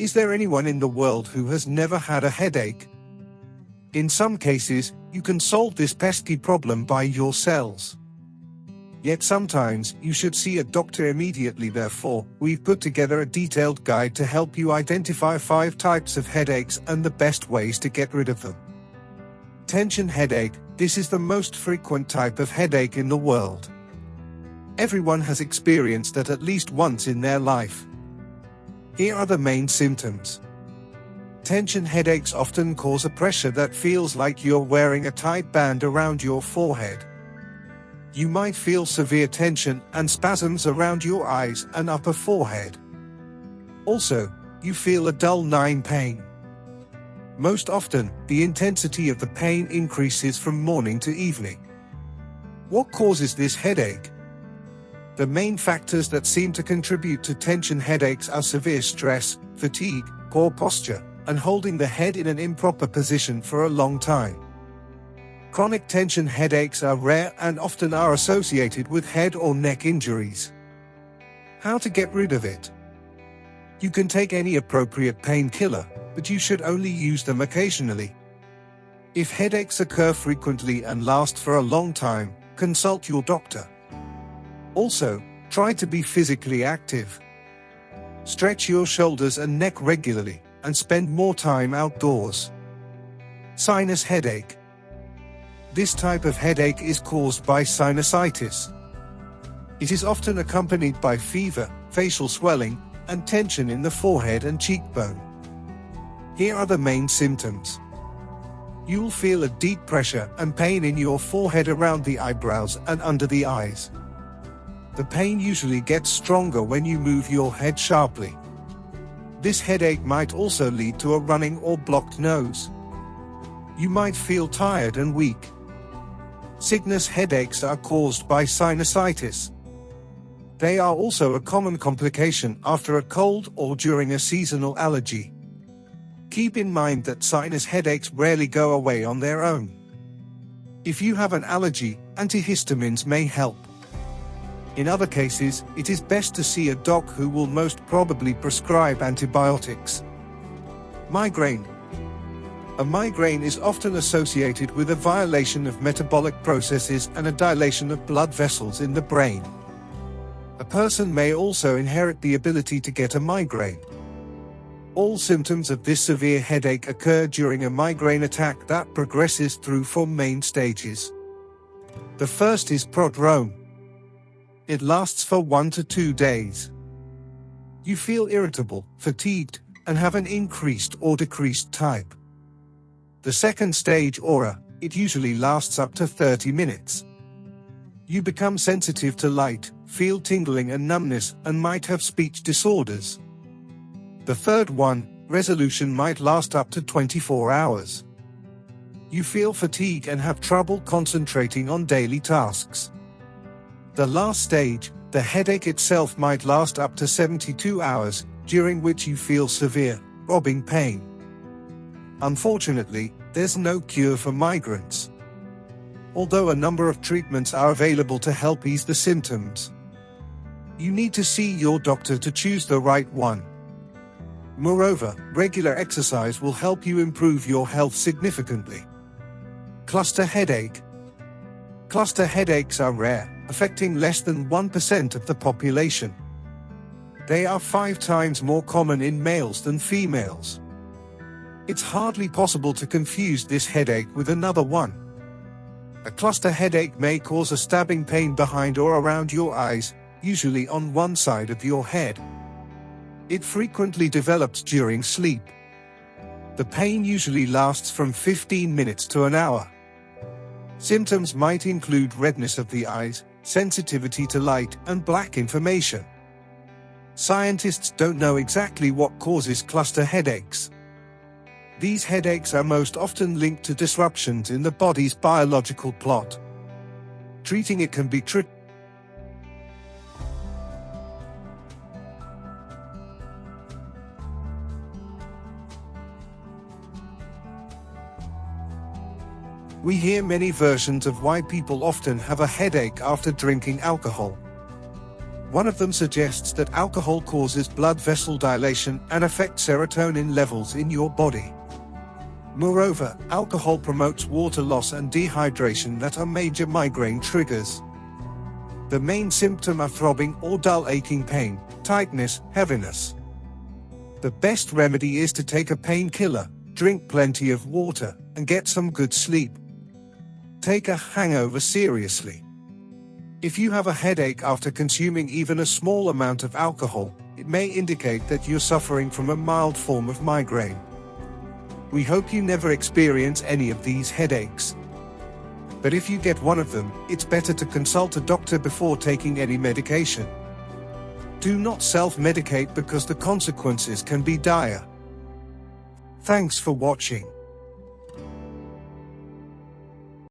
Is there anyone in the world who has never had a headache? In some cases, you can solve this pesky problem by yourselves. Yet sometimes, you should see a doctor immediately. Therefore, we've put together a detailed guide to help you identify 5 types of headaches and the best ways to get rid of them. Tension headache. This is the most frequent type of headache in the world. Everyone has experienced it at least once in their life. Here are the main symptoms. Tension headaches often cause a pressure that feels like you're wearing a tight band around your forehead. You might feel severe tension and spasms around your eyes and upper forehead. Also, you feel a dull gnawing pain. Most often, the intensity of the pain increases from morning to evening. What causes this headache? The main factors that seem to contribute to tension headaches are severe stress, fatigue, poor posture, and holding the head in an improper position for a long time. Chronic tension headaches are rare and often are associated with head or neck injuries. How to get rid of it? You can take any appropriate painkiller, but you should only use them occasionally. If headaches occur frequently and last for a long time, consult your doctor. Also, try to be physically active. Stretch your shoulders and neck regularly, and spend more time outdoors. Sinus headache. This type of headache is caused by sinusitis. It is often accompanied by fever, facial swelling, and tension in the forehead and cheekbone. Here are the main symptoms. You will feel a deep pressure and pain in your forehead around the eyebrows and under the eyes. The pain usually gets stronger when you move your head sharply. This headache might also lead to a running or blocked nose. You might feel tired and weak. Sinus headaches are caused by sinusitis. They are also a common complication after a cold or during a seasonal allergy. Keep in mind that sinus headaches rarely go away on their own. If you have an allergy, antihistamines may help. In other cases, it is best to see a doc who will most probably prescribe antibiotics. Migraine. A migraine is often associated with a violation of metabolic processes and a dilation of blood vessels in the brain. A person may also inherit the ability to get a migraine. All symptoms of this severe headache occur during a migraine attack that progresses through 4 main stages. The first is prodrome. It lasts for 1 to 2 days. You feel irritable, fatigued, and have an increased or decreased type. The second stage, aura, it usually lasts up to 30 minutes. You become sensitive to light, feel tingling and numbness, and might have speech disorders. The third one, resolution, might last up to 24 hours. You feel fatigue and have trouble concentrating on daily tasks. The last stage, the headache itself, might last up to 72 hours, during which you feel severe, throbbing pain. Unfortunately, there's no cure for migraines. Although a number of treatments are available to help ease the symptoms, you need to see your doctor to choose the right one. Moreover, regular exercise will help you improve your health significantly. Cluster headache. Cluster headaches are rare, affecting less than 1% of the population. They are 5 times more common in males than females. It's hardly possible to confuse this headache with another one. A cluster headache may cause a stabbing pain behind or around your eyes, usually on one side of your head. It frequently develops during sleep. The pain usually lasts from 15 minutes to an hour. Symptoms might include redness of the eyes, sensitivity to light, and black information. Scientists don't know exactly what causes cluster headaches. These headaches are most often linked to disruptions in the body's biological clock. Treating it can be tricky. We hear many versions of why people often have a headache after drinking alcohol. One of them suggests that alcohol causes blood vessel dilation and affects serotonin levels in your body. Moreover, alcohol promotes water loss and dehydration that are major migraine triggers. The main symptom are throbbing or dull aching pain, tightness, heaviness. The best remedy is to take a painkiller, drink plenty of water, and get some good sleep. Take a hangover seriously. If you have a headache after consuming even a small amount of alcohol, it may indicate that you're suffering from a mild form of migraine. We hope you never experience any of these headaches. But if you get one of them, it's better to consult a doctor before taking any medication. Do not self-medicate because the consequences can be dire. Thanks for watching.